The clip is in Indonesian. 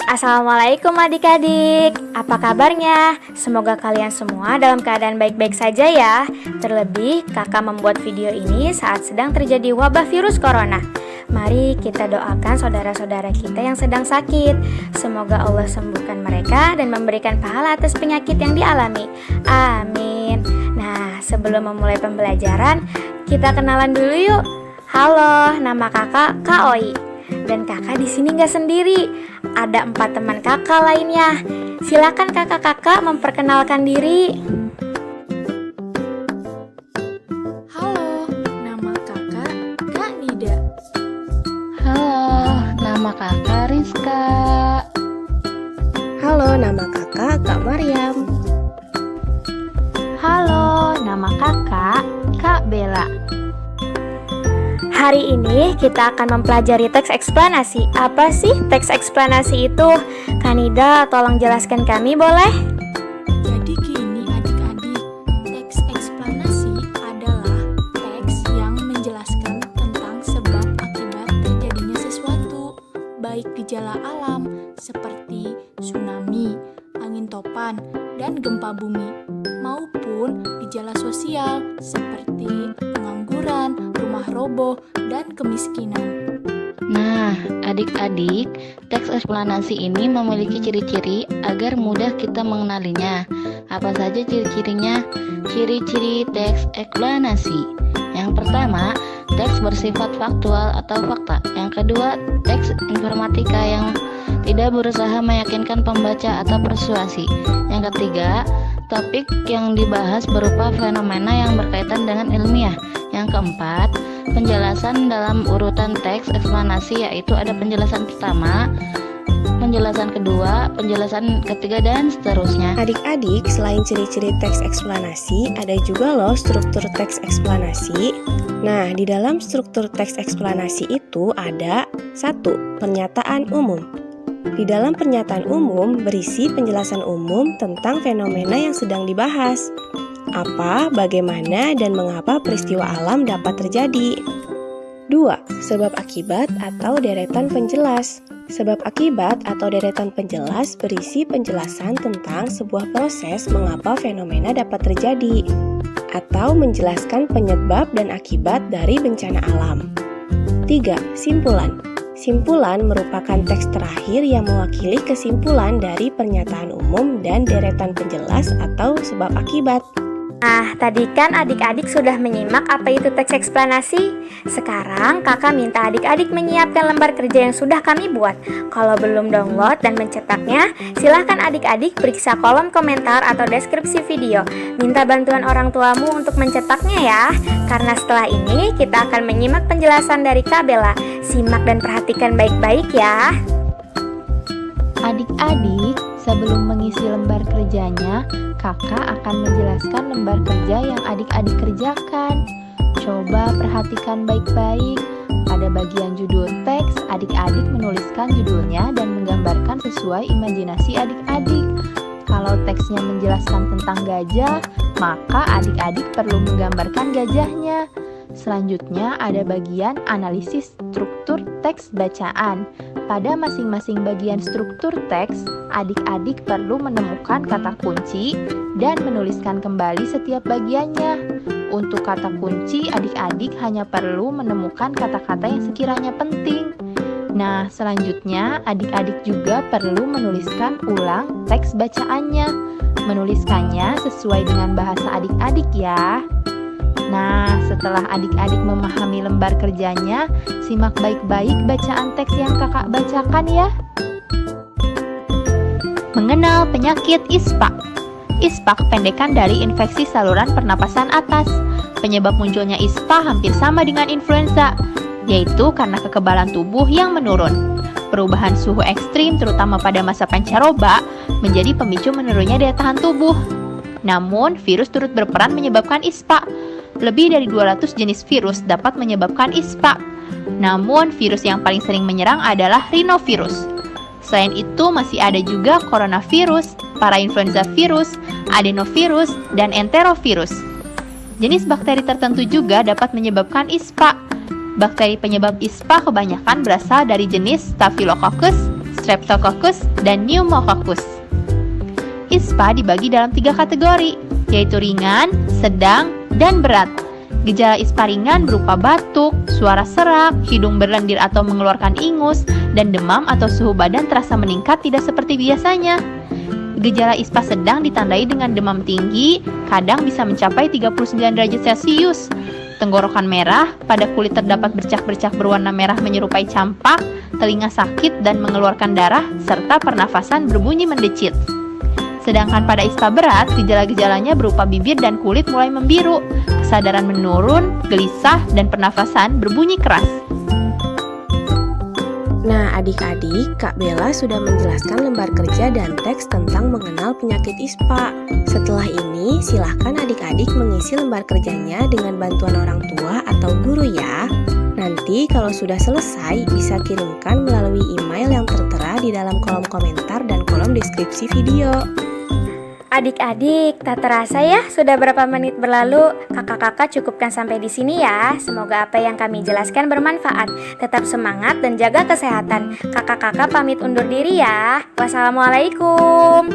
Assalamualaikum adik-adik, apa kabarnya? Semoga kalian semua dalam keadaan baik-baik saja ya. Terlebih kakak membuat video ini saat sedang terjadi wabah virus corona. Mari kita doakan saudara-saudara kita yang sedang sakit. Semoga Allah sembuhkan mereka dan memberikan pahala atas penyakit yang dialami. Amin. Nah, sebelum memulai pembelajaran, kita kenalan dulu yuk. Halo, nama kakak Kak Oi. Dan kakak di sini nggak sendiri. Ada 4 teman kakak lainnya. Silakan kakak-kakak memperkenalkan diri. Halo, nama kakak Kak Nida. Halo, nama kakak Rizka. Halo, nama kakak Kak Maryam. Halo, nama kakak Kak Bella. Hari ini kita akan mempelajari teks eksplanasi. Apa sih teks eksplanasi itu? Kanida, tolong jelaskan kami boleh? Jadi gini adik-adik, teks eksplanasi adalah teks yang menjelaskan tentang sebab akibat terjadinya sesuatu, baik gejala alam seperti tsunami, angin topan, dan gempa bumi, maupun gejala sosial seperti pengangguran, rumah roboh, dan kemiskinan. Nah, adik-adik, teks eksplanasi ini memiliki ciri-ciri agar mudah kita mengenalinya. Apa saja ciri-cirinya? Ciri-ciri teks eksplanasi. Yang pertama, teks bersifat faktual atau fakta. Yang kedua, teks informatika yang tidak berusaha meyakinkan pembaca atau persuasi. Yang ketiga, topik yang dibahas berupa fenomena yang berkaitan dengan ilmiah. Yang keempat, penjelasan dalam urutan teks eksplanasi, yaitu ada penjelasan pertama, penjelasan kedua, penjelasan ketiga, dan seterusnya. Adik-adik, selain ciri-ciri teks eksplanasi, ada juga loh struktur teks eksplanasi. Nah, di dalam struktur teks eksplanasi itu ada 1. Pernyataan umum. Di dalam pernyataan umum berisi penjelasan umum tentang fenomena yang sedang dibahas. Apa, bagaimana, dan mengapa peristiwa alam dapat terjadi. 2. Sebab akibat atau deretan penjelas. Sebab akibat atau deretan penjelas berisi penjelasan tentang sebuah proses mengapa fenomena dapat terjadi, atau menjelaskan penyebab dan akibat dari bencana alam. 3. Simpulan. Simpulan merupakan teks terakhir yang mewakili kesimpulan dari pernyataan umum dan deretan penjelas atau sebab akibat. Nah, tadi kan adik-adik sudah menyimak apa itu teks eksplanasi. Sekarang kakak minta adik-adik menyiapkan lembar kerja yang sudah kami buat. Kalau belum download dan mencetaknya, silahkan adik-adik periksa kolom komentar atau deskripsi video. Minta bantuan orang tuamu untuk mencetaknya ya. Karena setelah ini kita akan menyimak penjelasan dari Kak Bella. Simak dan perhatikan baik-baik ya. Adik-adik, sebelum mengisi lembar kerjanya, kakak akan menjelaskan lembar kerja yang adik-adik kerjakan. Coba perhatikan baik-baik. Pada bagian judul teks, adik-adik menuliskan judulnya dan menggambarkan sesuai imajinasi adik-adik. Kalau teksnya menjelaskan tentang gajah, maka adik-adik perlu menggambarkan gajahnya. Selanjutnya ada bagian analisis struktur teks bacaan. Pada masing-masing bagian struktur teks, adik-adik perlu menemukan kata kunci dan menuliskan kembali setiap bagiannya. Untuk kata kunci, adik-adik hanya perlu menemukan kata-kata yang sekiranya penting. Nah, selanjutnya adik-adik juga perlu menuliskan ulang teks bacaannya. Menuliskannya sesuai dengan bahasa adik-adik ya. Nah, setelah adik-adik memahami lembar kerjanya, simak baik-baik bacaan teks yang kakak bacakan ya. Mengenal penyakit ISPA. ISPA kependekan dari infeksi saluran pernapasan atas. Penyebab munculnya ISPA hampir sama dengan influenza, yaitu karena kekebalan tubuh yang menurun. Perubahan suhu ekstrim terutama pada masa pancaroba menjadi pemicu menurunnya daya tahan tubuh. Namun, virus turut berperan menyebabkan ISPA. Lebih dari 200 jenis virus dapat menyebabkan ISPA. Namun, virus yang paling sering menyerang adalah rhinovirus. Selain itu, masih ada juga coronavirus, parainfluenza virus, adenovirus, dan enterovirus. Jenis bakteri tertentu juga dapat menyebabkan ISPA. Bakteri penyebab ISPA kebanyakan berasal dari jenis Staphylococcus, Streptococcus, dan Pneumococcus. ISPA dibagi dalam 3 kategori, yaitu ringan, sedang, dan berat. Gejala ISPA ringan berupa batuk, suara serak, hidung berlendir atau mengeluarkan ingus, dan demam atau suhu badan terasa meningkat tidak seperti biasanya. Gejala ISPA sedang ditandai dengan demam tinggi, kadang bisa mencapai 39 derajat Celcius. Tenggorokan merah, pada kulit terdapat bercak-bercak berwarna merah menyerupai campak, telinga sakit dan mengeluarkan darah, serta pernafasan berbunyi mendecit. Sedangkan pada ISPA berat, gejala-gejalanya berupa bibir dan kulit mulai membiru, kesadaran menurun, gelisah, dan pernafasan berbunyi keras. Nah, adik-adik, Kak Bella sudah menjelaskan lembar kerja dan teks tentang mengenal penyakit ISPA. Setelah ini, silahkan adik-adik mengisi lembar kerjanya dengan bantuan orang tua atau guru ya. Nanti kalau sudah selesai, bisa kirimkan melalui email yang tertera di dalam kolom komentar dan kolom deskripsi video. Adik-adik, tak terasa ya sudah berapa menit berlalu. Kakak-kakak cukupkan sampai di sini ya. Semoga apa yang kami jelaskan bermanfaat. Tetap semangat dan jaga kesehatan. Kakak-kakak pamit undur diri ya. Wassalamualaikum.